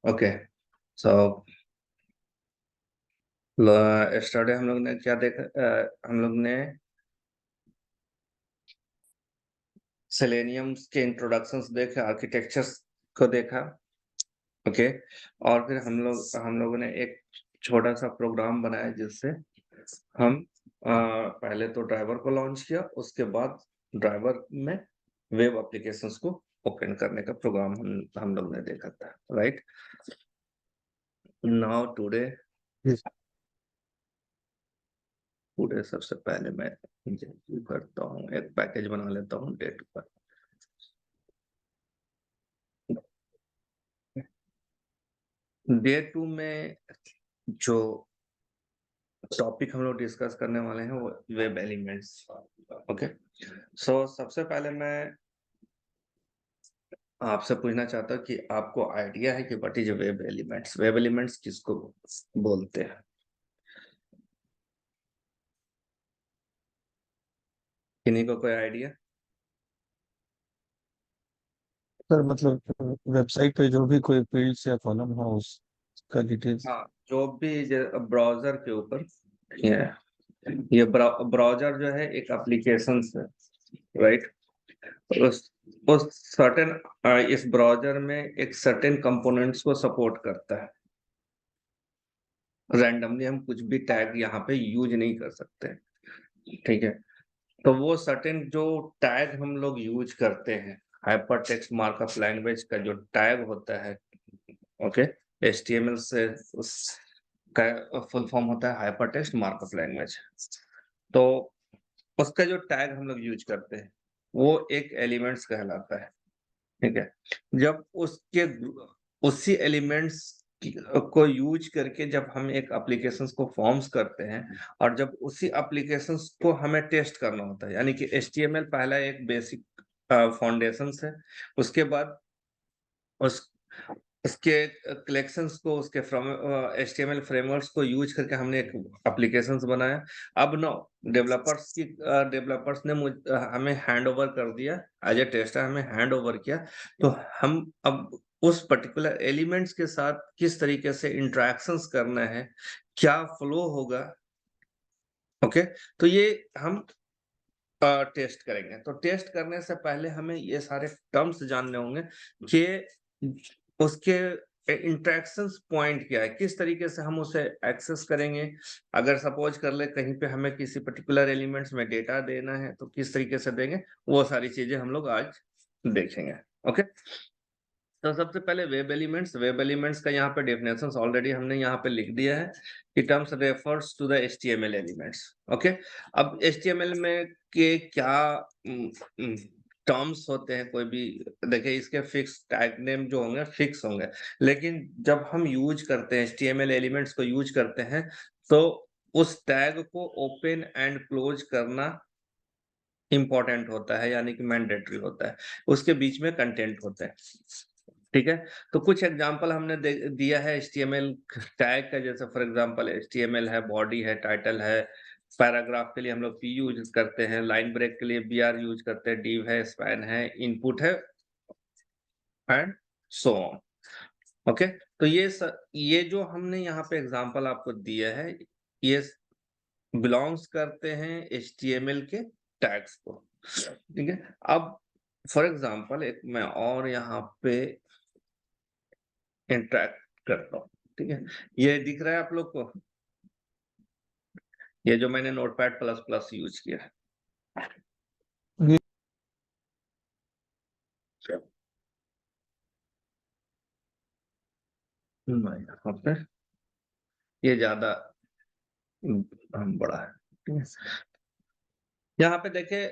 Okay, so study हम लोग ने क्या देखा, हम लोग ने सेलेनियम के इंट्रोडक्शंस देखे, आर्किटेक्चर्स को देखा। ओके, और फिर हम लोगों ने एक छोटा सा प्रोग्राम बनाया जिससे हम पहले तो ड्राइवर को लॉन्च किया, उसके बाद ड्राइवर में वेब एप्लीकेशंस को ओपन करने का प्रोग्राम हम लोग ने देखा था, राइट। नाउ टुडे सबसे पहले मैं करता हूँ, एक पैकेज बना लेता हूँ डेट पर। डे 2 में जो टॉपिक हम लोग डिस्कस करने वाले हैं वो वेब एलिमेंट्स। ओके, सो सबसे पहले मैं आपसे पूछना चाहता हूँ कि आपको आइडिया है कि what is web elements? Web elements किसको बोलते हैं? किन्हीं को कोई आइडिया? सर मतलब वेबसाइट पे जो भी कोई फील्ड या कॉलम हो उसका डिटेल्स। हाँ, जो भी ब्राउजर के ऊपर ये ब्राउजर जो है एक एप्लीकेशन है, राइट। उस सर्टेन इस ब्राउजर में एक सर्टेन कंपोनेंट्स को सपोर्ट करता है। रैंडमली हम कुछ भी टैग यहाँ पे यूज नहीं कर सकते, ठीक है। तो वो सर्टेन जो टैग हम लोग यूज करते हैं, हाइपर टेक्स्ट मार्कअप लैंग्वेज का जो टैग होता है, ओके, HTML से उसका फुल फॉर्म होता है हाइपर टेक्स्ट मार्कअप लैंग्वेज। तो उसका जो टैग हम लोग यूज करते हैं वो एक एलिमेंट्स कहलाता है, ठीक है। जब उसके उसी एलिमेंट्स को यूज करके जब हम एक एप्लीकेशंस को फॉर्म्स करते हैं और जब उसी एप्लीकेशंस को हमें टेस्ट करना होता है, यानी कि HTML पहला एक बेसिक फाउंडेशंस है। उसके बाद उस उसके कलेक्शंस को, उसके फ्रॉम HTML फ्रेमवर्क्स को यूज करके हमने एक एप्लीकेशंस बनाया। अब नो डेवलपर्स ने हमें हैंड ओवर कर दिया, एज ए टेस्टर हमें हैंड ओवर किया। तो हम अब उस पर्टिकुलर एलिमेंट्स के साथ किस तरीके से इंटरेक्शंस करना है, क्या फ्लो होगा, ओके। तो ये हम टेस्ट करेंगे। तो टेस्ट करने से पहले हमें ये सारे टर्म्स जानने होंगे कि उसके इंटरेक्शंस पॉइंट क्या है, किस तरीके से हम उसे एक्सेस करेंगे। अगर सपोज कर ले कहीं पे हमें किसी पर्टिकुलर एलिमेंट्स में डेटा देना है तो किस तरीके से देंगे, वो सारी चीजें हम लोग आज देखेंगे, ओके। तो सबसे पहले वेब एलिमेंट्स का यहाँ पे डेफिनेशंस ऑलरेडी हमने यहाँ पे लिख दिया है कि terms refers to the HTML elements, okay. अब HTML में के क्या टर्म्स होते हैं, कोई भी देखिए इसके फिक्स टैग नेम जो होंगे फिक्स होंगे, लेकिन जब हम यूज करते हैं HTML एलिमेंट्स को यूज करते हैं तो उस टैग को ओपन एंड क्लोज करना इंपॉर्टेंट होता है, यानी कि मैंडेटरी होता है। उसके बीच में कंटेंट होता है, ठीक है। तो कुछ एग्जांपल हमने दिया है HTML टैग का, जैसे फॉर एग्जांपल HTML है, बॉडी है, टाइटल है, पैराग्राफ के लिए हम लोग P यूज करते हैं, लाइन ब्रेक के लिए BR यूज करते हैं, div है, स्पैन है, इनपुट है एंड सो ऑन, ओके। तो ये जो हमने यहाँ पे एग्जांपल आपको दिया है, ये बिलोंग्स करते हैं HTML के टैग्स को, ठीक है। अब फॉर एग्जांपल एक मैं और यहाँ पे इंटरेक्ट करता हूँ, ठीक है। ये दिख रहा है आप लोग को, ये जो मैंने नोटपैड प्लस प्लस यूज किया है, यहाँ पे ये ज्यादा बड़ा है, ठीक है। यहाँ पे देखे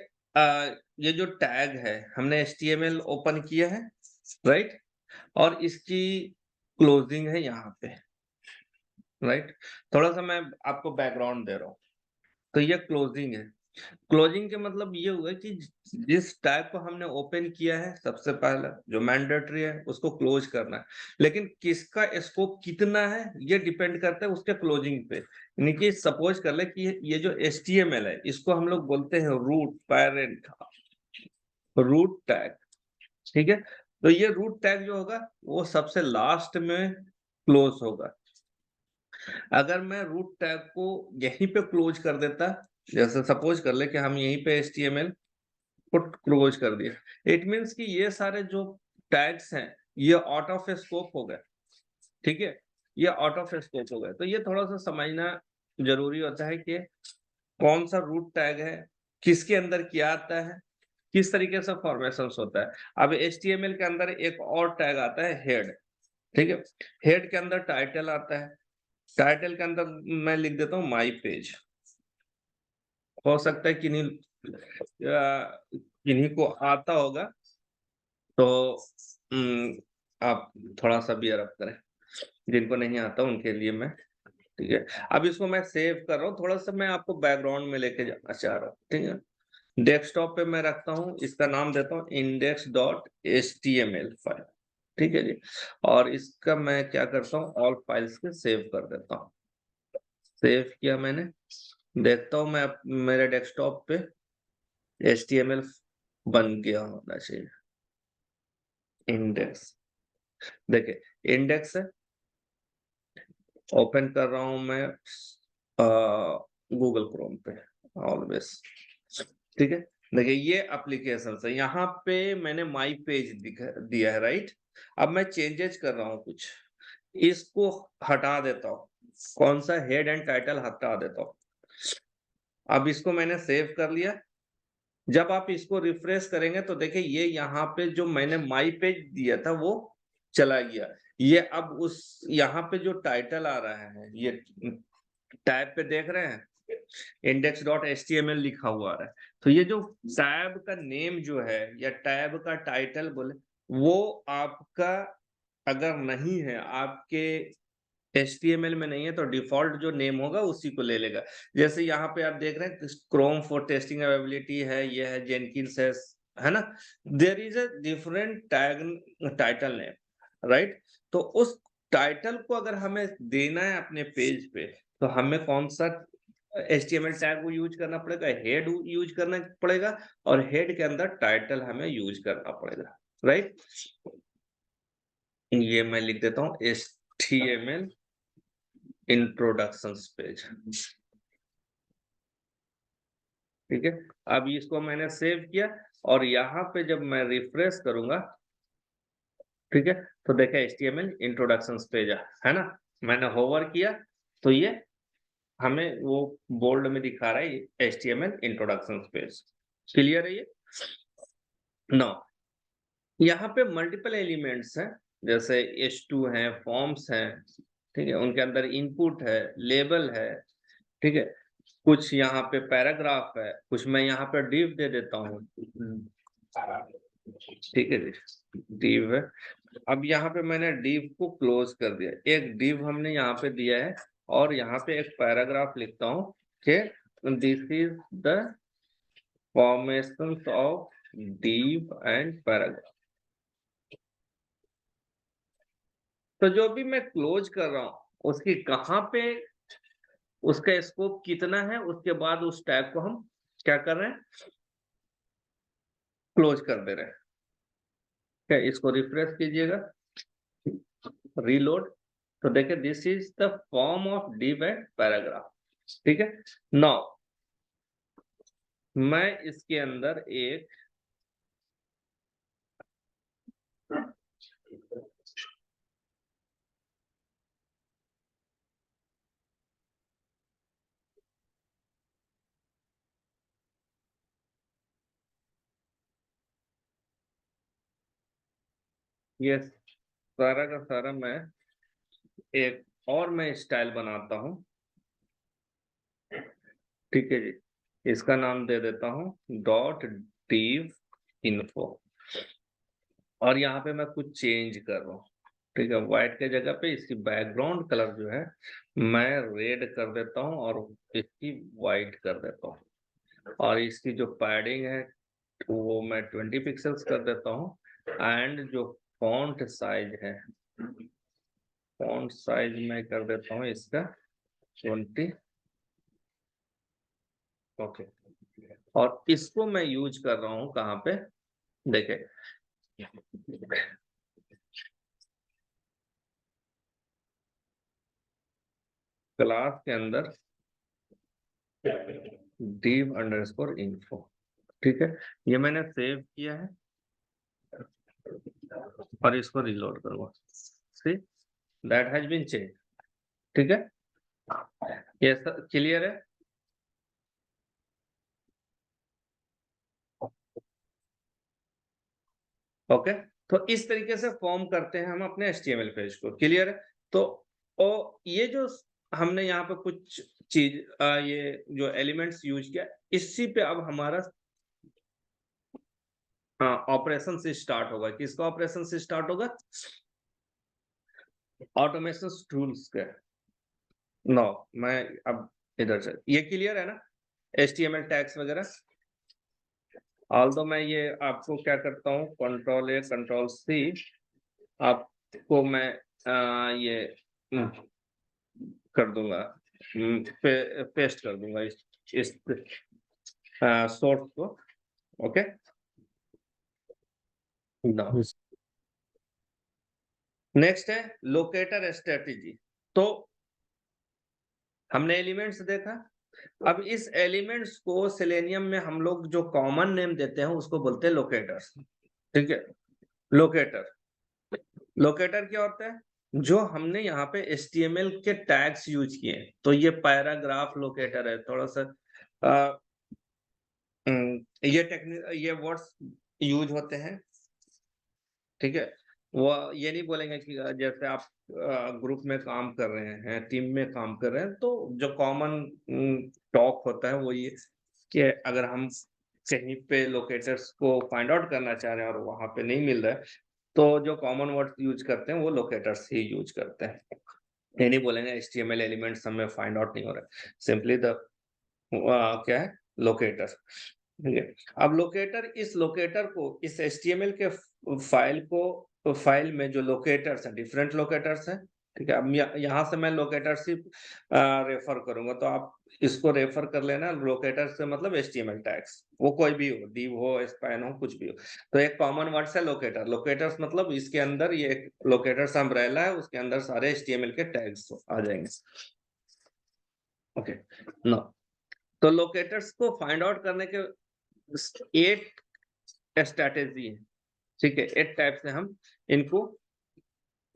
ये जो टैग है हमने HTML ओपन किया है, राइट, और इसकी क्लोजिंग है यहाँ पे, राइट। थोड़ा सा मैं आपको बैकग्राउंड दे रहा हूँ। तो ये क्लोजिंग है। क्लोजिंग के मतलब ये हुआ कि जिस टैग को हमने ओपन किया है सबसे पहला जो मैंडेटरी है उसको क्लोज करना है, लेकिन किसका स्कोप कितना है ये डिपेंड करता है उसके क्लोजिंग पे। यानी कि सपोज कर ले कि ये जो HTML है इसको हम लोग बोलते हैं रूट पैरेंट, रूट टैग, ठीक है। तो ये रूट टैग जो होगा वो सबसे लास्ट में क्लोज होगा। अगर मैं रूट टैग को यहीं पे क्लोज कर देता, जैसे सपोज कर ले कि हम यहीं पे HTML पुट क्लोज कर दिया, इट मीन्स कि ये सारे जो टैग्स हैं ये आउट ऑफ स्कोप हो गए, ठीक है, ये आउट ऑफ स्कोप हो गए। तो ये थोड़ा सा समझना जरूरी होता है कि कौन सा रूट टैग है, किसके अंदर क्या आता है, किस तरीके से फॉर्मेशन होता है। अब HTML के अंदर एक और टैग आता है हेड, ठीक है, हेड के अंदर टाइटल आता है, टाइटल के अंदर मैं लिख देता हूँ माई पेज। हो सकता है किन्हीं को आता होगा, तो आप थोड़ा सा बियर अप करें, जिनको नहीं आता उनके लिए मैं, ठीक है। अब इसको मैं सेव कर रहा हूँ, थोड़ा सा मैं आपको बैकग्राउंड में लेके जाना चाह रहा हूँ, ठीक है। डेस्कटॉप पे मैं रखता हूँ, इसका नाम देता हूँ index.html फाइल, ठीक है जी। और इसका मैं क्या करता हूँ, ऑल फाइल्स के सेव कर देता हूँ। सेव किया मैंने, देखता हूँ मैं मेरे डेस्कटॉप पे HTML बन गया होना चाहिए। इंडेक्स, देखिए इंडेक्स है, ओपन कर रहा हूं मैं गूगल क्रोम पे ऑलवेज, ठीक है। देखिए ये एप्लीकेशन है, यहाँ पे मैंने माई पेज दिया है, राइट। अब मैं चेंजेस कर रहा हूँ कुछ, इसको हटा देता हूँ, कौन सा हेड एंड टाइटल हटा देता हूँ। अब इसको मैंने सेव कर लिया। जब आप इसको रिफ्रेश करेंगे तो देखिए ये यहाँ पे जो मैंने माई पेज दिया था वो चला गया। ये अब उस यहाँ पे जो टाइटल आ रहा है, ये टैब पे देख रहे हैं index.html लिखा हुआ आ रहा है। तो ये जो टैब का नेम जो है या टैब का टाइटल बोले, वो आपका अगर नहीं है, आपके HTML में नहीं है, तो डिफॉल्ट जो नेम होगा उसी को ले लेगा। जैसे यहाँ पे आप देख रहे हैं क्रोम फॉर टेस्टिंग अवेलेबिलिटी है, ये है जेनकिंस है ना। There is a different tag title name, right. तो उस टाइटल को अगर हमें देना है अपने पेज पे, तो हमें कौन सा HTML टैग को यूज करना पड़ेगा, हेड यूज करना पड़ेगा, और हेड के अंदर टाइटल हमें यूज करना पड़ेगा, राइट। ये मैं लिख देता हूँ HTML इंट्रोडक्शन पेज, ठीक है। अब इसको मैंने सेव किया, और यहाँ पे जब मैं रिफ्रेश करूंगा, ठीक है, तो देखा HTML इंट्रोडक्शन पेज है ना। मैंने होवर किया तो ये हमें वो बोल्ड में दिखा रहा है HTML इंट्रोडक्शन पेज। क्लियर है ये। नो, यहाँ पे मल्टीपल एलिमेंट्स हैं, जैसे H2 है, फॉर्म्स हैं, ठीक है, उनके अंदर इनपुट है, लेबल है, ठीक है, कुछ यहाँ पे पैराग्राफ है, कुछ मैं यहाँ पे डिव दे देता हूँ, ठीक है जी, डिव है। अब यहाँ पे मैंने डिव को क्लोज कर दिया, एक डिव हमने यहाँ पे दिया है, और यहाँ पे एक पैराग्राफ लिखता हूँ कि this is the formation of div and paragraph. तो जो भी मैं क्लोज कर रहा हूँ उसकी कहाँ पे, उसका स्कोप कितना है, उसके बाद उस टैग को हम क्या कर रहे हैं, क्लोज कर दे रहे हैं। क्या इसको रिफ्रेश कीजिएगा, रीलोड, तो देखिए this is the form of div and paragraph, ठीक है। नाउ मैं इसके अंदर एक ये सारा का सारा मैं एक और मैं स्टाइल बनाता हूं, ठीक है जी। इसका नाम दे देता हूं डॉट डिव इन्फो, और यहाँ पे मैं कुछ चेंज कर रहा हूँ, ठीक है। व्हाइट के जगह पे इसकी बैकग्राउंड कलर जो है मैं रेड कर देता हूँ, और इसकी व्हाइट कर देता हूँ, और इसकी जो पैडिंग है वो मैं 20 पिक्सल्स कर देता हूँ। एंड जो फॉन्ट साइज है, फॉन्ट साइज मैं कर देता हूँ इसका 20, ओके। और इसको मैं यूज कर रहा हूँ कहाँ पे, देखे क्लास के अंदर div अंडरस्कोर info, ठीक है, ये मैंने सेव किया है और इसको रिलोड करूंगा। See that has been change, ठीक है, ये क्लियर है। ओके, तो इस तरीके से फॉर्म करते हैं हम अपने HTML पेज को, क्लियर है। तो ये जो हमने यहाँ पे कुछ चीज ये जो एलिमेंट्स यूज किया, इसी पे अब हमारा ऑपरेशन से स्टार्ट होगा। किसका ऑपरेशन से स्टार्ट होगा? ऑटोमेशन टूल्स के। नो, मैं अब इधर से, ये क्लियर है ना, HTML टैग्स वगैरह। ऑल्दो मैं ये आपको क्या करता हूँ, Ctrl+A Ctrl+C, आपको मैं ये कर दूंगा, पेस्ट कर दूंगा इस सोर्स को। ओके, नेक्स्ट है लोकेटर स्ट्रेटेजी। तो हमने एलिमेंट्स देखा, अब इस एलिमेंट्स को सेलेनियम में हम लोग जो कॉमन नेम देते हैं उसको बोलते हैं लोकेटर्स, ठीक है। लोकेटर क्या होता है? जो हमने यहाँ पे HTML के टैग्स यूज किए, तो ये पैराग्राफ लोकेटर है। थोड़ा सा ये वर्ड्स यूज होते हैं, ठीक है। वो ये नहीं बोलेंगे कि जैसे आप ग्रुप में काम कर रहे हैं, टीम में काम कर रहे हैं, तो जो कॉमन टॉक होता है वो ये कि अगर हम कहीं पे लोकेटर्स को फाइंड आउट करना चाह रहे हैं और वहां पे नहीं मिल रहा है, तो जो कॉमन वर्ड यूज करते हैं वो लोकेटर्स ही यूज करते हैं। ये नहीं बोलेंगे HTML एलिमेंट्स हमें फाइंड आउट नहीं हो रहा है, सिंपली द क्या है, लोकेटर, ठीक है। अब लोकेटर, इस लोकेटर को, इस HTML के फाइल में जो लोकेटर्स हैं, डिफरेंट लोकेटर्स हैं, ठीक है। अब यहाँ से मैं लोकेटर सिर्फ रेफर करूंगा, तो आप इसको रेफर कर लेना। लोकेटर से मतलब HTML टैग्स, वो कोई भी हो, div हो, स्पैन हो, कुछ भी हो। तो एक कॉमन वर्ड है लोकेटर। लोकेटर्स मतलब इसके अंदर ये लोकेटर्स अम्ब्रेला है, उसके अंदर सारे HTML के टैग्स आ जाएंगे। ओके, नो, तो लोकेटर्स को फाइंड आउट करने के 8 स्ट्रैटेजी है, ठीक है। 8 टाइप से हम इनको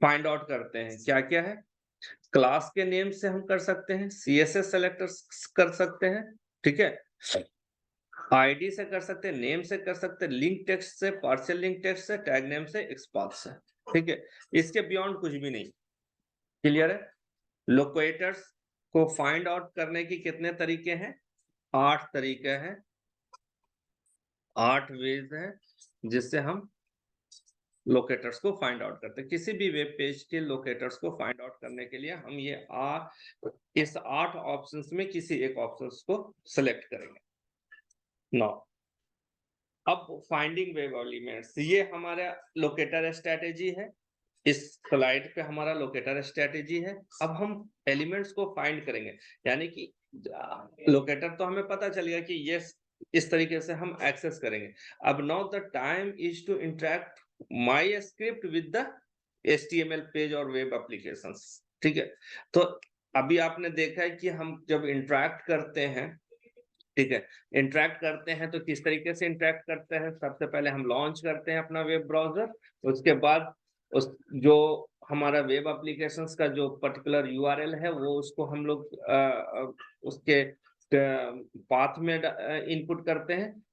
फाइंड आउट करते हैं। क्या क्या है? क्लास के नेम से हम कर सकते हैं, CSS सेलेक्टर्स कर सकते हैं, ठीक है। ID से कर सकते हैं, नेम से कर सकते हैं, लिंक टेक्स्ट से, पार्शियल लिंक टेक्स्ट से, टैग नेम से, एक्सपाथ से, ठीक है। इसके बियॉन्ड कुछ भी नहीं, क्लियर है। लोकेटर्स को फाइंड आउट करने की कितने तरीके हैं? 8 तरीके हैं, 8 वेज हैं जिससे हम लोकेटर्स को फाइंड आउट करते हैं। किसी भी वेब पेज के लोकेटर्स को फाइंड आउट करने के लिए हम ये इस 8 ऑप्शंस में किसी एक ऑप्शंस को सिलेक्ट करेंगे। नाउ अब फाइंडिंग वेब एलिमेंट्स, ये हमारा लोकेटर स्ट्रेटेजी है। इस स्लाइड पे हमारा लोकेटर स्ट्रेटेजी है। अब हम एलिमेंट्स को फाइंड करेंगे, यानी कि लोकेटर तो हमें पता चल गया कि ये इस तरीके से हम एक्सेस करेंगे। अब now the time is to interact my script with the HTML page और वेब एप्लीकेशंस, ठीक है। तो अभी आपने देखा है कि हम जब इंटरेक्ट करते हैं, ठीक है, इंटरेक्ट करते हैं तो किस तरीके से इंटरेक्ट करते हैं। सबसे पहले हम लॉन्च करते हैं अपना वेब ब्राउजर, उसके बाद उस जो हमारा वेब एप्लीकेशंस का जो पर्टिकुलर URL है वो उसको हम लोग उसके पाथ में इनपुट करते हैं।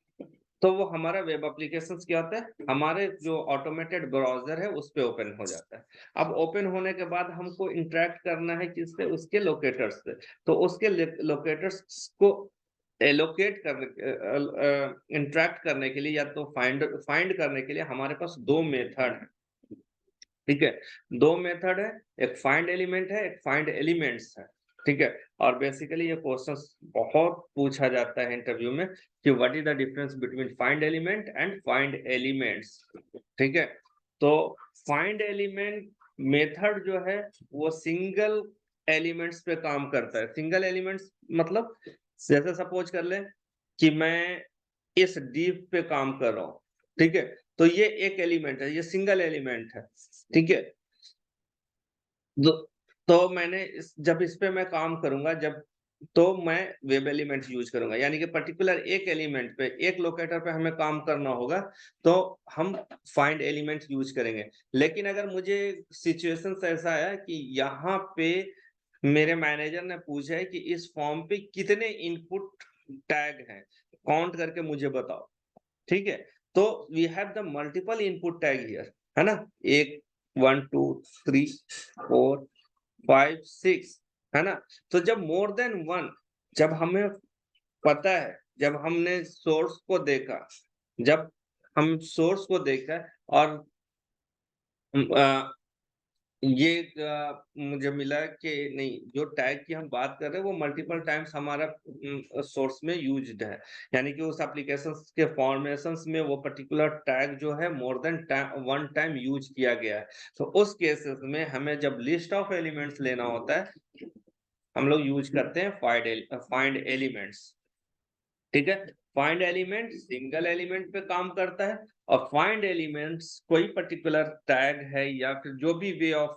तो वो हमारा वेब एप्लीकेशंस क्या होता है, हमारे जो ऑटोमेटेड ब्राउजर है उस पे ओपन हो जाता है। अब ओपन होने के बाद हमको इंटरेक्ट करना है किससे? उसके लोकेटर्स से। तो उसके लोकेटर्स को एलोकेट करने, इंटरेक्ट करने के लिए या तो फाइंड करने के लिए हमारे पास 2 मेथड है, ठीक है। 2 मेथड है, एक फाइंड एलिमेंट है, एक फाइंड एलिमेंट्स है, ठीक है। और बेसिकली ये क्वेश्चन बहुत पूछा जाता है इंटरव्यू में कि what is the difference between find element and find elements, ठीक है। तो फाइंड एलिमेंट मेथड जो है वो सिंगल एलिमेंट्स पे काम करता है। सिंगल एलिमेंट्स मतलब जैसे सपोज कर ले कि मैं इस div पे काम कर रहा हूँ, ठीक है। तो ये एक एलिमेंट है, ये सिंगल एलिमेंट है, ठीक है। तो मैंने जब इस पे मैं काम करूंगा, जब तो मैं वेब एलिमेंट यूज करूंगा, यानी कि पर्टिकुलर एक एलिमेंट पे, एक लोकेटर पे हमें काम करना होगा, तो हम फाइंड एलिमेंट यूज करेंगे। लेकिन अगर मुझे सिचुएशन ऐसा है कि यहाँ पे मेरे मैनेजर ने पूछा है कि इस फॉर्म पे कितने इनपुट टैग हैं, काउंट करके मुझे बताओ, ठीक है। तो we have the multiple input tag here, है ना, एक 1 2 3 4 5 6, है ना। तो जब मोर देन 1, जब हमें पता है, जब हमने सोर्स को देखा, जब हम सोर्स को देखा और अ, ये मुझे मिला कि नहीं, जो टैग की हम बात कर रहे हैं वो मल्टीपल टाइम्स हमारा सोर्स में यूज्ड है, यानी कि उस एप्लीकेशन के फॉर्मेशंस में वो पर्टिकुलर टैग जो है more than one time use किया गया है। तो उस केसेस में हमें जब लिस्ट ऑफ एलिमेंट्स लेना होता है, हम लोग यूज करते हैं फाइंड एलिमेंट्स, ठीक है। फाइंड एलिमेंट सिंगल एलिमेंट पे काम करता है, और फाइंड एलिमेंट्स कोई पर्टिकुलर टैग है या फिर जो भी वे ऑफ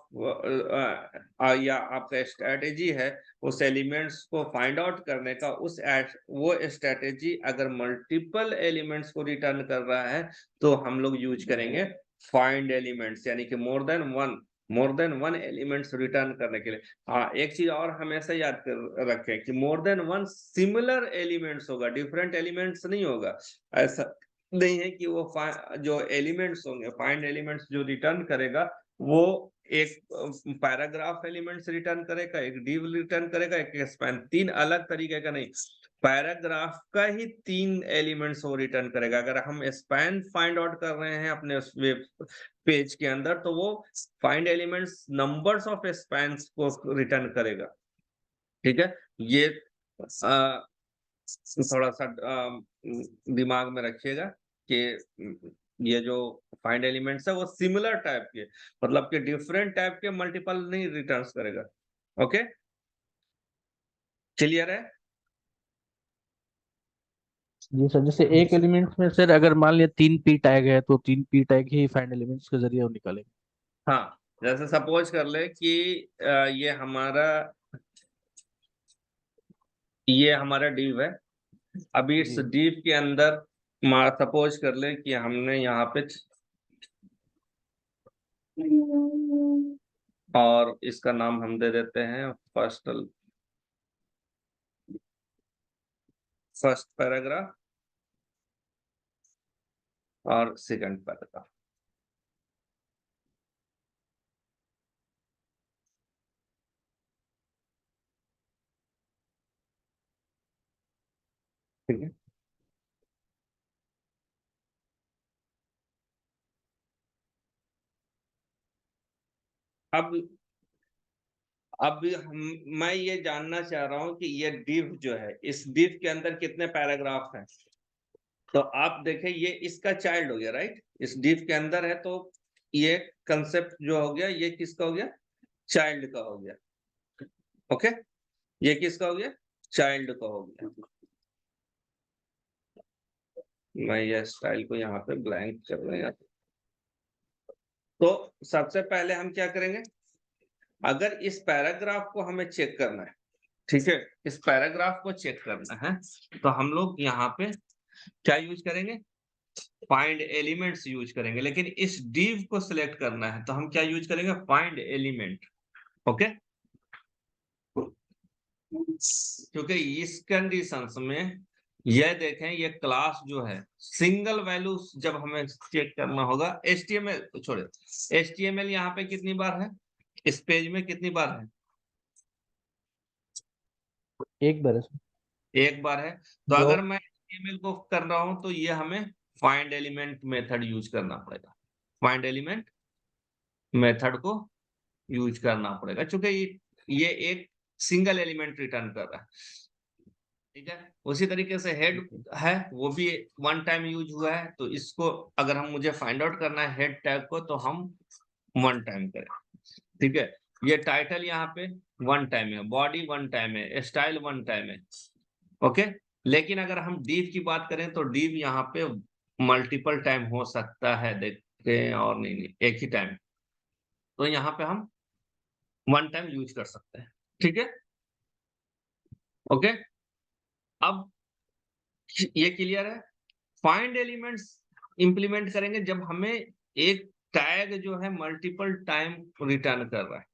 या आपका स्ट्रेटेजी है उस एलिमेंट्स को फाइंड आउट करने का, वो स्ट्रेटेजी अगर मल्टीपल एलिमेंट्स को रिटर्न कर रहा है, तो हम लोग यूज करेंगे फाइंड एलिमेंट्स, यानी कि more than one elements return करने के लिए। हाँ, एक चीज और हमेशा याद कर रखें कि more than one similar elements होगा, डिफरेंट एलिमेंट्स नहीं होगा। ऐसा नहीं है कि वो जो एलिमेंट्स होंगे, फाइंड एलिमेंट्स जो रिटर्न करेगा, वो एक पैराग्राफ एलिमेंट्स रिटर्न करेगा, एक डिव रिटर्न करेगा, एक स्पैन, तीन अलग तरीके का नहीं, पैराग्राफ का ही तीन एलिमेंट्स वो रिटर्न करेगा। अगर हम स्पैन फाइंड आउट कर रहे हैं अपने वेब पेज के अंदर, तो वो find elements numbers of spans को रिटर्न करेगा, ठीक है। ये थोड़ा सा दिमाग में रखिएगा कि ये जो फाइंड एलिमेंट्स है वो सिमिलर टाइप के, मतलब कि डिफरेंट टाइप के मल्टीपल नहीं रिटर्न्स करेगा। ओके, क्लियर है। जी सर, जैसे एक एलिमेंट में सर अगर मान लिया 3 पी टैग है तो 3 पी टैग ही फाइंड एलिमेंट्स के जरिए हम निकालेंगे। हाँ, जैसे सपोज कर ले कि ये हमारा डिव है। अभी इस जी डिव के अंदर सपोज कर ले कि हमने यहाँ पे और इसका नाम हम दे देते हैं फर्स्ट पैराग्राफ और सेकंड पैराग्राफ, ठीक है। अब मैं ये जानना चाह रहा हूं कि ये डिव जो है, इस डिव के अंदर कितने पैराग्राफ हैं। तो आप देखें, ये इसका चाइल्ड हो गया, राइट, इस डिव के अंदर है, तो ये कंसेप्ट जो हो गया, ये किसका हो गया, चाइल्ड का हो गया। ओके, ये किसका हो गया, चाइल्ड का हो गया। मैं ये स्टाइल को यहाँ पे ब्लैंक कर रहा हूं। तो सबसे पहले हम क्या करेंगे, अगर इस पैराग्राफ को हमें चेक करना है, ठीक है, इस पैराग्राफ को चेक करना है, तो हम लोग यहाँ पे क्या यूज करेंगे, फाइंड एलिमेंट्स यूज करेंगे। लेकिन इस डिव को सिलेक्ट करना है तो हम क्या यूज करेंगे, फाइंड एलिमेंट। ओके, क्योंकि इस कंडीशंस में यह देखें, ये क्लास जो है सिंगल वैल्यू जब हमें चेक करना होगा, HTML छोड़े, HTML यहाँ पे कितनी बार है, इस पेज में कितनी बार है, एक बार है सर। एक बार है। तो जो अगर मैं HTML को कर रहा हूं तो ये हमें फाइंड एलिमेंट मेथड यूज करना पड़ेगा, फाइंड एलिमेंट मेथड को यूज करना पड़ेगा, क्योंकि ये एक सिंगल एलिमेंट रिटर्न कर रहा है, ठीक है। उसी तरीके से हेड है, वो भी वन टाइम यूज हुआ है, तो इसको अगर मुझे फाइंड आउट करना है हेड टैग को, तो हम वन टाइम करें, ठीक है। ये टाइटल यहाँ पे वन टाइम है, बॉडी वन टाइम है, स्टाइल वन टाइम है। ओके, लेकिन अगर हम डिव की बात करें तो डिव यहाँ पे मल्टीपल टाइम हो सकता है, देखते हैं, और नहीं एक ही टाइम, तो यहाँ पे हम वन टाइम यूज कर सकते हैं। ठीक है, ओके। अब ये क्लियर है। फाइंड एलिमेंट्स इंप्लीमेंट करेंगे जब हमें एक टैग जो है मल्टीपल टाइम रिटर्न कर रहा है।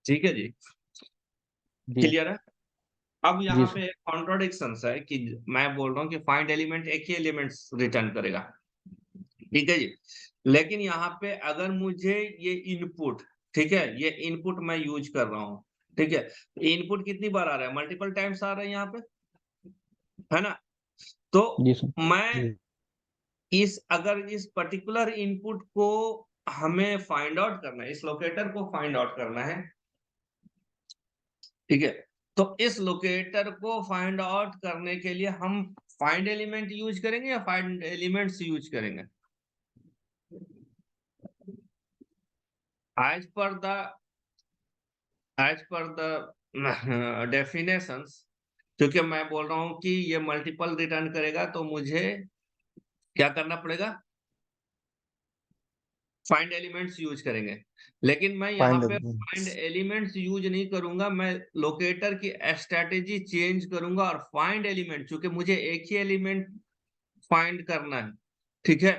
ठीक है जी, जी क्लियर है। अब जी यहाँ सर। पे एक कॉन्ट्रोडिक्शन है कि मैं बोल रहा हूँ कि फाइंड एलिमेंट एक ही एलिमेंट्स रिटर्न करेगा, ठीक है जी। लेकिन यहाँ पे अगर मुझे ये इनपुट, ठीक है, ये इनपुट मैं यूज कर रहा हूँ, ठीक है, इनपुट कितनी बार आ रहा है, मल्टीपल टाइम्स आ रहा है यहाँ पे, है ना। तो जी सर। मैं जी अगर इस पर्टिकुलर इनपुट को हमें फाइंड आउट करना है, इस लोकेटर को फाइंड आउट करना है, ठीक है, तो इस लोकेटर को फाइंड आउट करने के लिए हम फाइंड एलिमेंट यूज करेंगे या फाइंड एलिमेंट्स यूज करेंगे? एज पर द डेफिनेशंस, क्योंकि मैं बोल रहा हूं कि ये मल्टीपल रिटर्न करेगा, तो मुझे क्या करना पड़ेगा, फाइंड एलिमेंट्स यूज करेंगे। लेकिन मैं यहाँ फाइंड पे फाइंड एलिमेंट्स। एलिमेंट्स यूज नहीं करूंगा, मैं लोकेटर की स्ट्रेटेजी चेंज करूंगा और फाइंड एलिमेंट, क्योंकि मुझे एक ही एलिमेंट फाइंड करना है, ठीक है,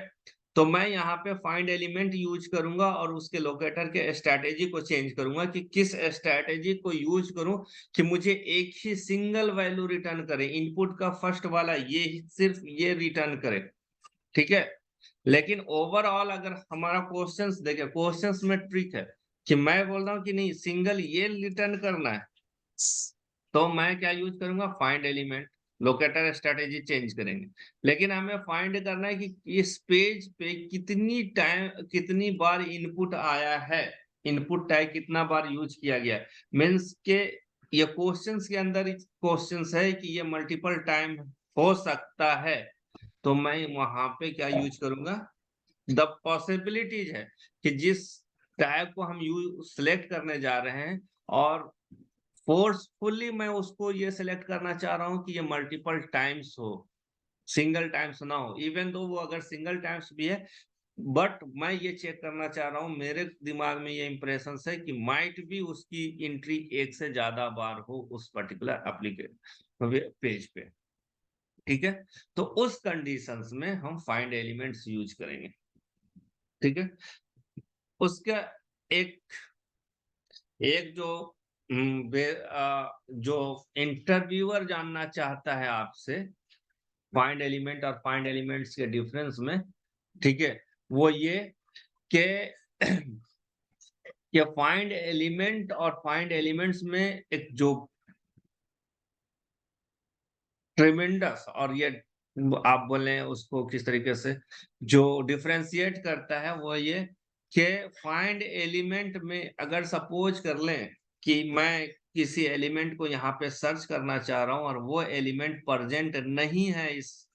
तो मैं यहाँ पे फाइंड एलिमेंट यूज करूंगा और उसके लोकेटर के स्ट्रेटेजी को चेंज करूंगा कि किस स्ट्रेटेजी को यूज करूं कि मुझे एक ही सिंगल वैल्यू रिटर्न करे, इनपुट का फर्स्ट वाला ये सिर्फ ये रिटर्न करे, ठीक है। लेकिन ओवरऑल अगर हमारा क्वेश्चंस देखे, क्वेश्चंस में ट्रिक है कि मैं बोल रहा हूँ कि नहीं सिंगल ये रिटर्न करना है, तो मैं क्या यूज करूंगा, find element, locator strategy change करेंगे। लेकिन हमें फाइंड करना है कि इस पेज पे कितनी बार इनपुट आया है, इनपुट टैग कितना बार यूज किया गया है, मीन्स के ये क्वेश्चंस के अंदर क्वेश्चंस है कि ये मल्टीपल टाइम हो सकता है, तो मैं वहां पे क्या यूज करूंगा, द पॉसिबिलिटीज है कि जिस टैग को हम यूज सिलेक्ट करने जा रहे हैं और फोर्सफुली मैं उसको ये सिलेक्ट करना चाह रहा हूँ कि ये मल्टीपल टाइम्स हो, सिंगल टाइम्स ना हो, इवन दो वो अगर सिंगल टाइम्स भी है, बट मैं ये चेक करना चाह रहा हूँ, मेरे दिमाग में ये इंप्रेशन है कि माइट भी उसकी एंट्री एक से ज्यादा बार हो उस पर्टिकुलर एप्लीकेशन पेज पे, ठीक है। तो उस कंडीशंस में हम फाइंड एलिमेंट्स यूज करेंगे, ठीक है। उसका एक एक जो इंटरव्यूअर जानना चाहता है आपसे फाइंड एलिमेंट और फाइंड एलिमेंट्स के डिफरेंस में, ठीक है, वो ये कि फाइंड एलिमेंट और फाइंड एलिमेंट्स में एक जो ट्रेमेंडस, और ये आप बोले उसको किस तरीके से जो डिफरेंशिएट करता है, वो ये कि फाइंड एलिमेंट में अगर सपोज कर लें कि मैं किसी एलिमेंट को यहाँ पे सर्च करना चाह रहा हूँ और वो एलिमेंट प्रेजेंट नहीं है इस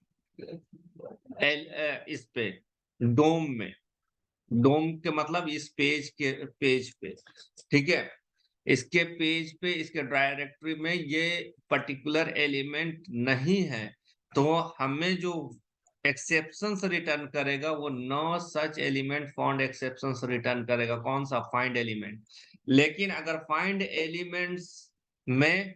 पे डोम में, डोम के मतलब इस पेज पे, ठीक है, इसके पेज पे इसके डायरेक्टरी में ये पर्टिकुलर एलिमेंट नहीं है, तो हमें जो एक्सेप्शंस रिटर्न करेगा वो no such element found exceptions return करेगा, कौन सा, फाइंड एलिमेंट। लेकिन अगर फाइंड एलिमेंट्स में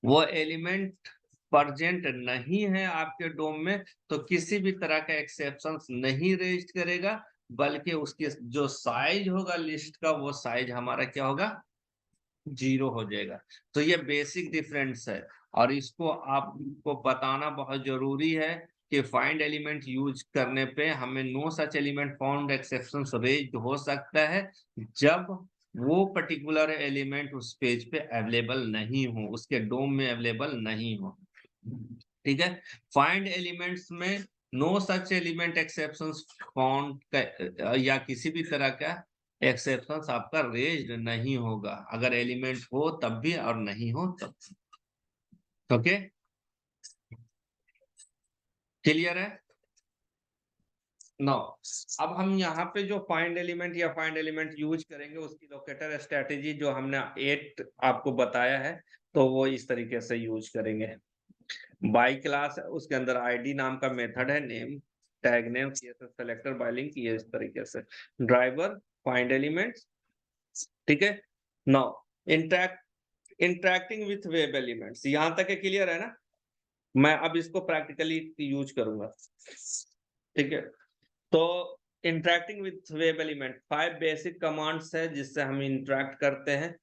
वो एलिमेंट प्रेजेंट नहीं है आपके डोम में, तो किसी भी तरह का एक्सेप्शंस नहीं रेज करेगा, बल्कि उसके जो साइज होगा लिस्ट का, वो साइज हमारा क्या होगा, 0 हो जाएगा। तो ये बेसिक डिफरेंस है और इसको आपको बताना बहुत जरूरी है कि फाइंड एलिमेंट यूज करने पे हमें no such element found exceptions raised हो सकता है जब वो पर्टिकुलर एलिमेंट उस पेज पे अवेलेबल नहीं हो, उसके डोम में अवेलेबल नहीं हो, ठीक है। फाइंड एलिमेंट्स में no such element exceptions found या किसी भी तरह का एक्सेप्शंस आपका रेज्ड नहीं होगा, अगर एलिमेंट हो तब भी और नहीं हो तब, ओके, क्लियर है। नो, अब हम यहाँ पे जो फाइंड एलिमेंट या फाइंड एलिमेंट यूज करेंगे उसकी लोकेटर स्ट्रेटेजी जो हमने 8 आपको बताया है, तो वो इस तरीके से यूज करेंगे। बाई क्लास उसके अंदर आईडी नाम का मेथड है, name tag name CSS selector bye link, ये इस तरीके से ड्राइवर फाइंड एलिमेंट्स, ठीक है। Now interacting with web elements, यहां तक क्लियर है ना? मैं अब इसको प्रैक्टिकली यूज करूंगा, ठीक है। तो interacting with web element 5 basic commands है जिससे हम इंटरेक्ट करते हैं।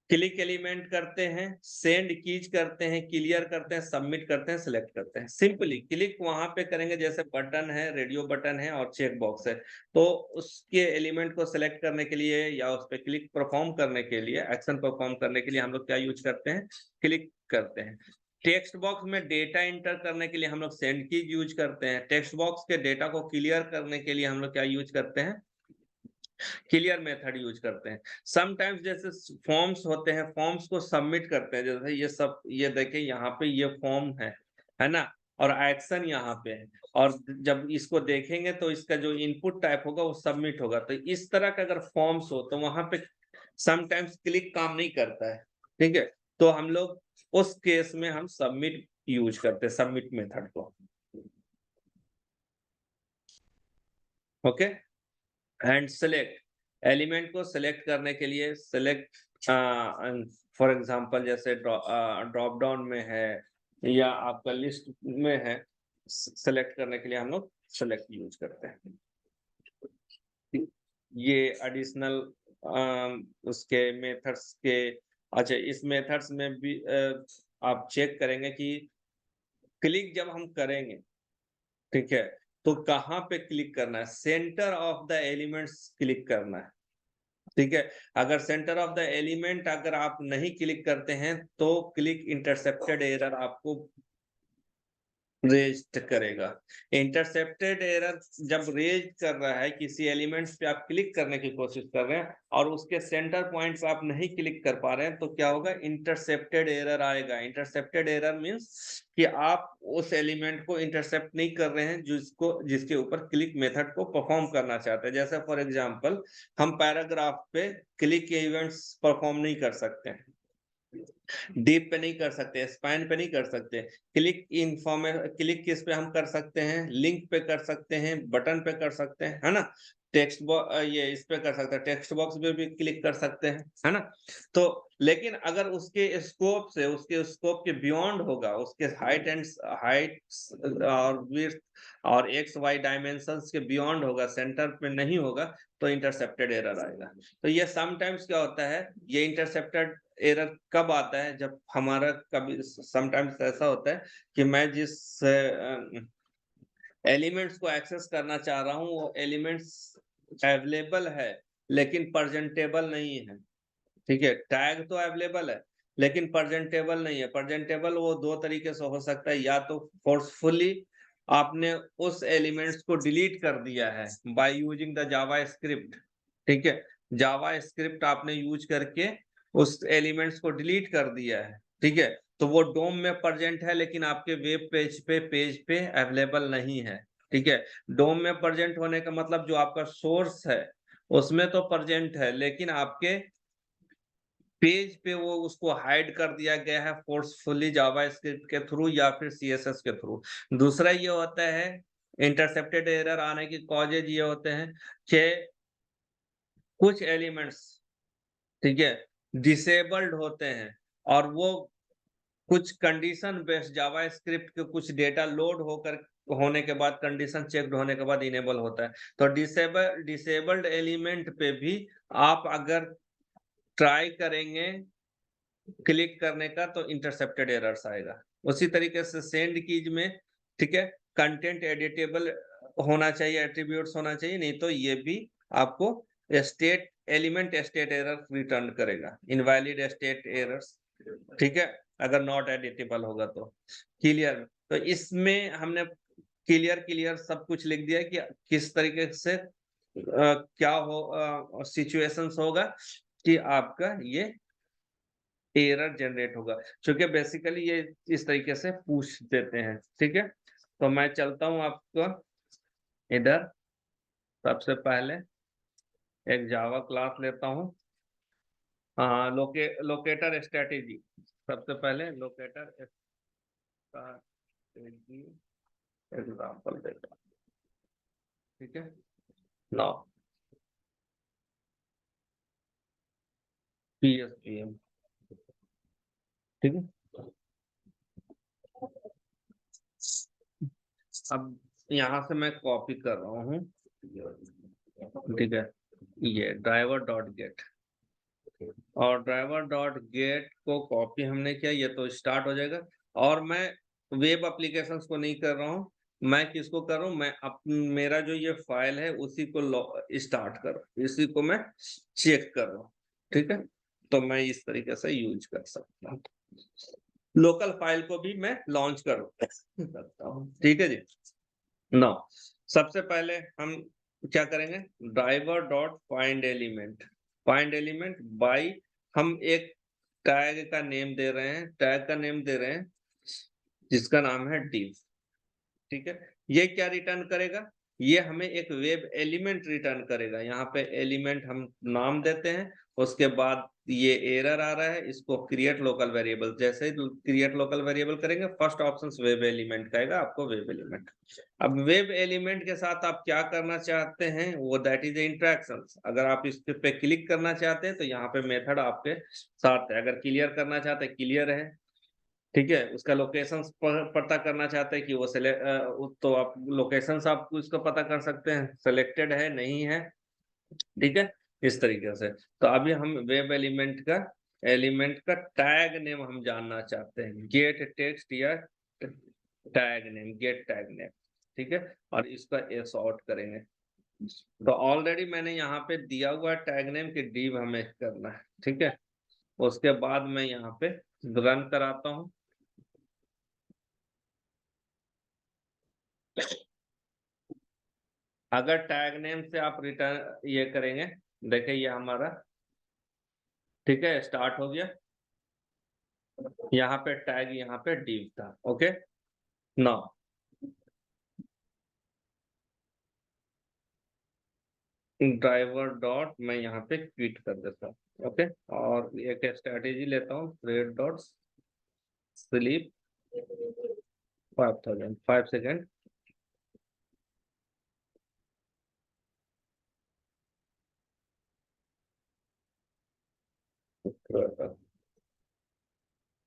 क्लिक एलिमेंट करते हैं, सेंड कीज करते हैं, क्लियर करते हैं, सबमिट करते हैं, सिलेक्ट करते हैं। सिंपली क्लिक वहां पे करेंगे जैसे बटन है, रेडियो बटन है और चेक बॉक्स है, तो उसके एलिमेंट को सिलेक्ट करने के लिए या उस पर क्लिक परफॉर्म करने के लिए, एक्शन परफॉर्म करने के लिए हम लोग क्या यूज करते हैं? क्लिक करते हैं। टेक्स्ट बॉक्स में डेटा इंटर करने के लिए हम लोग सेंड कीज यूज करते हैं। टेक्स्ट बॉक्स के डेटा को क्लियर करने के लिए हम लोग क्या यूज करते हैं? क्लियर मेथड यूज करते हैं। समटाइम्स जैसे फॉर्म्स होते हैं, फॉर्म्स को सबमिट करते हैं, जैसे ये सब, ये देखें यहाँ पे ये फॉर्म है ना, और एक्शन यहाँ पे है, और जब इसको देखेंगे तो इसका जो इनपुट टाइप होगा वो सबमिट होगा। तो इस तरह का अगर फॉर्म्स हो तो वहां पे समटाइम्स क्लिक काम नहीं करता है, ठीक है। तो हम लोग उस केस में हम सबमिट यूज करते हैं, सबमिट मेथड को। ओके, एंड सेलेक्ट, एलिमेंट को सेलेक्ट करने के लिए सेलेक्ट, फॉर एग्जांपल जैसे ड्रॉप डाउन में है या आपका लिस्ट में है, सेलेक्ट करने के लिए हम लोग सेलेक्ट यूज करते हैं। ये एडिशनल उसके मेथड्स के, अच्छा इस मेथड्स में भी आप चेक करेंगे कि क्लिक जब हम करेंगे, ठीक है, तो कहाँ पे क्लिक करना है? Centre of the elements click करना है, ठीक है। अगर सेंटर ऑफ द एलिमेंट अगर आप नहीं क्लिक करते हैं तो क्लिक इंटरसेप्टेड एरर आपको रेज करेगा। इंटरसेप्टेड एरर जब रेज कर रहा है, किसी एलिमेंट्स पे आप क्लिक करने की कोशिश कर रहे हैं और उसके सेंटर पॉइंट पे आप नहीं क्लिक कर पा रहे हैं, तो क्या होगा? इंटरसेप्टेड एरर आएगा। इंटरसेप्टेड एरर मींस कि आप उस एलिमेंट को इंटरसेप्ट नहीं कर रहे हैं जिसके ऊपर क्लिक मेथड को परफॉर्म करना चाहते हैं। जैसे फॉर एग्जांपल हम पैराग्राफ पे क्लिक इवेंट्स परफॉर्म नहीं कर सकते हैं, डीप पे नहीं कर सकते, स्पाइन पे नहीं कर सकते। क्लिक किस पे हम कर सकते हैं? लिंक पे कर सकते हैं, बटन पे कर सकते हैं, है ना। टेक्स्ट बॉक्स ये इस पे कर सकते हैं, टेक्स्ट बॉक्स पे भी क्लिक कर सकते हैं, है ना। तो लेकिन अगर उसके स्कोप के बियॉन्ड होगा, उसके हाइट और विड्थ और एक्स वाई डायमेंशंस के बियॉन्ड होगा, सेंटर पे नहीं होगा, तो इंटरसेप्टेड एरर आएगा। तो ये समटाइम्स क्या होता है, ये इंटरसेप्टेड एरर कब आता है? जब हमारा कभी समटाइम्स ऐसा होता है कि मैं जिस एलिमेंट्स को एक्सेस करना चाह रहा हूँ वो एलिमेंट्स अवेलेबल है लेकिन प्रेजेंटेबल नहीं है, ठीक है। टैग तो अवेलेबल है लेकिन प्रेजेंटेबल नहीं है। प्रेजेंटेबल वो दो तरीके से हो सकता है, या तो फोर्सफुली आपने उस एलिमेंट्स को डिलीट कर दिया है by using the Java script, ठीक है। जावा स्क्रिप्ट आपने यूज करके उस एलिमेंट्स को डिलीट कर दिया है, ठीक है। तो वो डोम में प्रेजेंट है लेकिन आपके वेब पेज पे अवेलेबल नहीं है, ठीक है। डोम में प्रेजेंट होने का मतलब जो आपका सोर्स है उसमें तो प्रेजेंट है लेकिन आपके पेज पे वो उसको हाइड कर दिया गया है फोर्सफुली जावास्क्रिप्ट के थ्रू या फिर सीएसएस के थ्रू। दूसरा ये होता है, इंटरसेप्टेड एरर आने की कॉजेज ये होते हैं कि कुछ एलिमेंट्स, ठीक है, डिसेबल्ड होते हैं और वो कुछ कंडीशन बेस्ड जावास्क्रिप्ट के कुछ डेटा लोड होने के बाद, कंडीशन चेक्ड होने के बाद इनेबल होता है। तो डिसेबल्ड एलिमेंट पे भी आप अगर ट्राई करेंगे क्लिक करने का तो इंटरसेप्टेड एरर्स आएगा। उसी तरीके से सेंड कीज में, ठीक है, कंटेंट एडिटेबल होना चाहिए, एट्रीब्यूट्स होना चाहिए, नहीं तो ये भी आपको स्टेट एरर रिटर्न करेगा, इनवैलिड स्टेट एरर्स, ठीक है, अगर नॉट एडिटेबल होगा तो। क्लियर? तो इसमें हमने क्लियर सब कुछ लिख दिया कि किस तरीके से क्या हो सिचुएशंस होगा कि आपका ये एरर जनरेट होगा, क्योंकि बेसिकली ये इस तरीके से पूछ देते हैं, ठीक है। तो मैं चलता हूं आपको इधर, सबसे पहले एक जावा क्लास लेता हूं। हाँ, लोकेटर स्ट्रेटेजी, सबसे पहले लोकेटर स्ट्रेटेजी एग्जांपल देता हूं। ठीक है। नाउ PSPM, ठीक है। अब यहाँ से मैं कॉपी कर रहा हूँ, ठीक है, ये ड्राइवर डॉट गेट, और ड्राइवर डॉट गेट को कॉपी हमने किया, ये तो स्टार्ट हो जाएगा। और मैं वेब एप्लीकेशंस को नहीं कर रहा हूँ, मैं किसको कर रहा हूँ, मैं मेरा जो ये फाइल है उसी को स्टार्ट कर रहा हूँ, इसी को मैं चेक कर रहा हूँ, ठीक है। तो मैं इस तरीके से यूज कर सकता हूँ, लोकल फाइल को भी मैं लॉन्च कर सकता हूँ, ठीक है जी। नो, सबसे पहले हम क्या करेंगे, driver dot find element by, हम एक टैग का नेम दे रहे हैं, टैग का नेम दे रहे हैं जिसका नाम है div, ठीक है। ये क्या रिटर्न करेगा, ये हमें एक वेब एलिमेंट रिटर्न करेगा। यहाँ पे एलिमेंट हम नाम देते हैं, उसके बाद ये एरर आ रहा है, इसको क्रिएट लोकल वेरिएबल, जैसे ही क्रिएट लोकल वेरिएबल करेंगे फर्स्ट ऑप्शन वेब एलिमेंट का आएगा, आपको वेब एलिमेंट। अब वेब एलिमेंट के साथ आप क्या करना चाहते हैं, वो दैट इज इंटरेक्शन। अगर आप इस पे क्लिक करना चाहते हैं तो यहाँ पे मेथड आपके साथ है, अगर क्लियर करना चाहते हैं क्लियर है, ठीक है। उसका लोकेशन पता करना चाहते हैं कि वो तो आप लोकेशन आप उसको पता कर सकते हैं, सिलेक्टेड है नहीं है, ठीक है, इस तरीके से। तो अभी हम वेब एलिमेंट का टैग नेम हम जानना चाहते हैं, गेट टेक्स्ट या गेट टैग नेम, ठीक है, और इसका सॉर्ट करेंगे। तो ऑलरेडी मैंने यहाँ पे दिया हुआ टैग नेम की div हमें करना है, ठीक है। उसके बाद मैं यहाँ पे रन कराता हूँ, अगर टैग नेम से आप रिटर्न ये करेंगे, देखिए ये हमारा, ठीक है, स्टार्ट हो गया, यहाँ पे टैग, यहाँ पे div था, ओके। नाउ ड्राइवर डॉट मैं यहाँ पे क्विट कर देता हूँ, ओके। और एक स्ट्रेटेजी लेता हूँ, थ्रेड डॉट स्लीप 5000, 5 सेकेंड,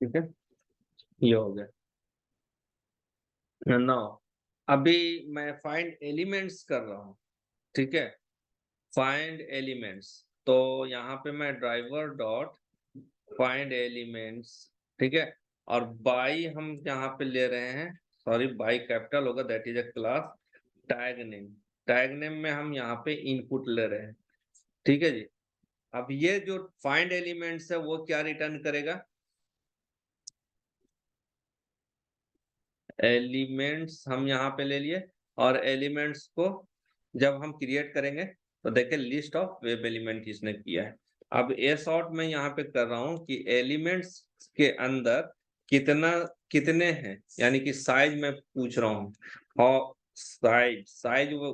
ठीक है, ये हो गया। नाउ अभी मैं फाइंड एलिमेंट्स कर रहा हूँ, ठीक है, फाइंड एलिमेंट्स। तो यहाँ पे मैं ड्राइवर डॉट फाइंड एलिमेंट्स, ठीक है, और बाई हम यहाँ पे ले रहे हैं, सॉरी बाई कैपिटल होगा, that is a class tag name में हम यहाँ पे इनपुट ले रहे हैं, ठीक है जी। अब ये जो फाइंड एलिमेंट्स है वो क्या रिटर्न करेगा, एलिमेंट्स हम यहाँ पे ले लिए, और एलिमेंट्स को जब हम क्रिएट करेंगे तो देखिए लिस्ट ऑफ वेब एलिमेंट इसने किया है। अब ए सॉर्ट में यहाँ पे कर रहा हूँ कि एलिमेंट्स के अंदर कितना कितने हैं, यानी कि साइज में पूछ रहा हूँ, और साइज साइज वो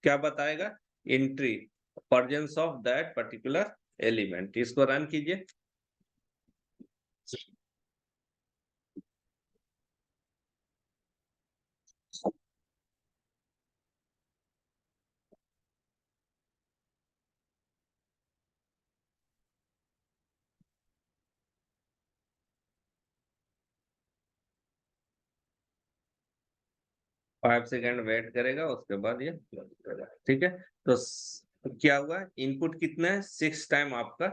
क्या बताएगा, entry presence of that particular element. इसको रन कीजिए, फाइव सेकेंड वेट करेगा, उसके बाद ये ठीक है। तो क्या हुआ, इनपुट कितना है, 6 टाइम आपका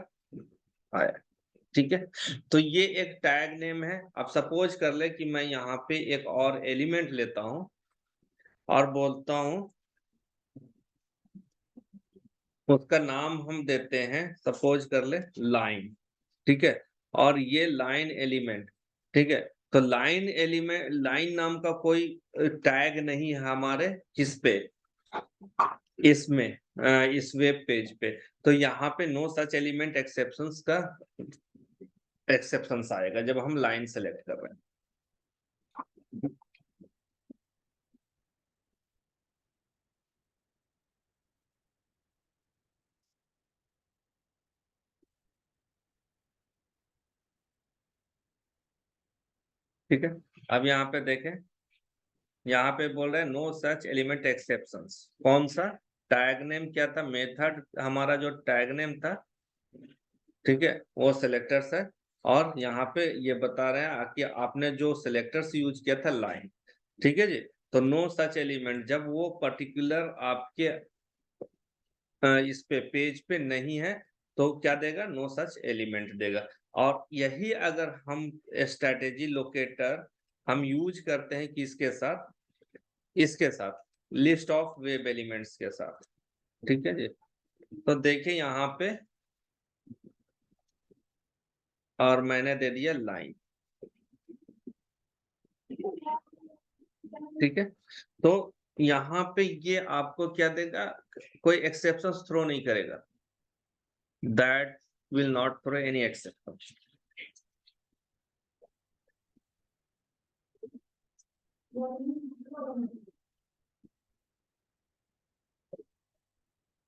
आया, ठीक है। तो ये एक टैग नेम है। अब सपोज कर ले कि मैं यहाँ पे एक और एलिमेंट लेता हूँ और बोलता हूँ, उसका नाम हम देते हैं, सपोज कर ले लाइन, ठीक है, और ये लाइन एलिमेंट, ठीक है। तो लाइन एलिमेंट, लाइन नाम का कोई टैग नहीं है हमारे किस पे, इसमें इस वेब पेज पे। तो यहाँ पे नो सच एलिमेंट एक्सेप्शंस का एक्सेप्शंस आएगा जब हम लाइन सेलेक्ट कर रहे हैं, ठीक है। अब यहाँ पे देखें, यहाँ पे बोल रहे हैं नो सच एलिमेंट एक्सेप्शंस। कौन सा टैग नेम क्या था, मेथड हमारा जो टैग नेम था, ठीक है, वो सिलेक्टर्स है। और यहाँ पे ये बता रहे हैं कि आपने जो सिलेक्टर्स यूज किया था लाइन, ठीक है जी। तो नो सच एलिमेंट, जब वो पर्टिकुलर आपके इस पे पेज पे नहीं है तो क्या देगा, नो सच एलिमेंट देगा। और यही अगर हम स्ट्रेटेजी लोकेटर हम यूज करते हैं किसके साथ, इसके साथ, लिस्ट ऑफ वेब एलिमेंट्स के साथ, ठीक है जी। तो देखिए यहाँ पे, और मैंने दे दिया लाइन, ठीक है। तो यहाँ पे ये आपको क्या देगा, कोई एक्सेप्शन थ्रो नहीं करेगा, that will not throw any exception.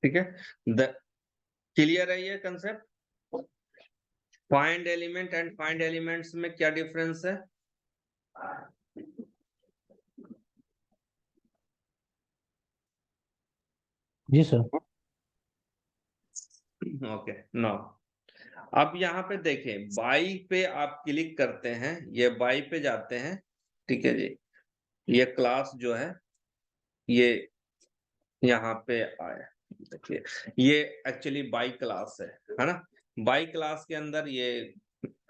ठीक है, क्लियर है ये concept. Find element and find elements में क्या डिफरेंस है? जी सर। Okay, no. अब यहाँ पे देखें, बाई पे आप क्लिक करते हैं, ये बाई पे जाते हैं, ठीक है जी। ये क्लास जो है ये यहाँ पे आया, देखिए ये एक्चुअली बाई क्लास है ना। बाई क्लास के अंदर ये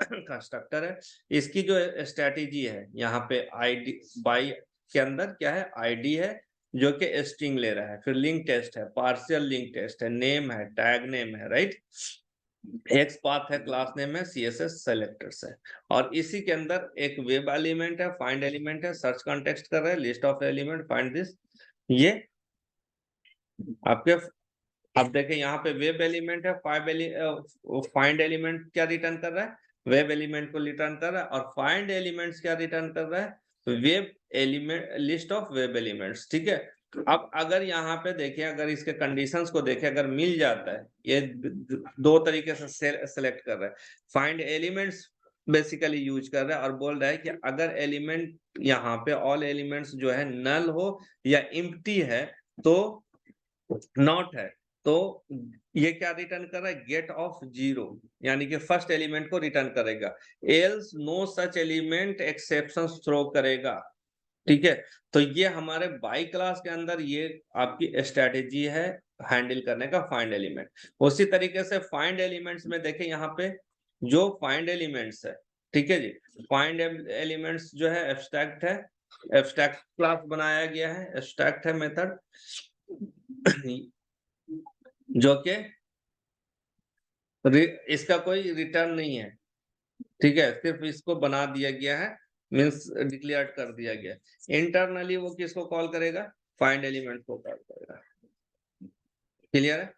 कंस्ट्रक्टर है। इसकी जो स्ट्रेटेजी है यहाँ पे आईडी, बाई के अंदर क्या है, आईडी है जो कि स्ट्रिंग ले रहा है, फिर लिंक टेस्ट है, पार्शियल लिंक टेस्ट है, नेम है, टैग नेम है, राइट। एक्स पाथ है, क्लास नेम है, सीएसएस सेलेक्टर्स है। और इसी के अंदर एक वेब एलिमेंट है, फाइंड एलिमेंट है, सर्च कॉन्टेक्स्ट कर रहा है, list of element, find this. ये आपके, अब देखें यहाँ पे वेब एलिमेंट है, फाइंड एलिमेंट क्या रिटर्न कर रहा है, वेब एलिमेंट को रिटर्न कर रहा है। और फाइंड एलिमेंट्स क्या रिटर्न कर रहा है, web element, list of web elements, ठीक है। अब अगर यहाँ पे देखें, अगर इसके कंडीशंस को देखें, अगर मिल जाता है, ये दो तरीके से सेलेक्ट कर रहा है। फाइंड एलिमेंट्स बेसिकली यूज कर रहा है और बोल रहा है कि अगर एलिमेंट यहाँ पे ऑल एलिमेंट्स जो है नल हो या एम्प्टी है तो नॉट है, तो ये क्या रिटर्न कर रहा है, गेट ऑफ जीरो, यानी कि फर्स्ट एलिमेंट को रिटर्न करेगा। Else no such element exceptions throw करेगा, ठीक है। तो ये हमारे बाई क्लास के अंदर ये आपकी स्ट्रेटेजी है हैंडल करने का फाइंड एलिमेंट। उसी तरीके से फाइंड एलिमेंट्स में देखें, यहाँ पे जो फाइंड एलिमेंट्स है, ठीक है जी। फाइंड एलिमेंट्स जो है एब्स्ट्रैक्ट है, एब्स्ट्रैक्ट क्लास बनाया गया है, एब्स्ट्रैक्ट है मेथड जो कि इसका कोई रिटर्न नहीं है, ठीक है, सिर्फ इसको बना दिया गया है, मीन्स डिक्लेयर कर दिया गया है। इंटरनली वो किसको कॉल करेगा, फाइंड एलिमेंट को कॉल करेगा। क्लियर है?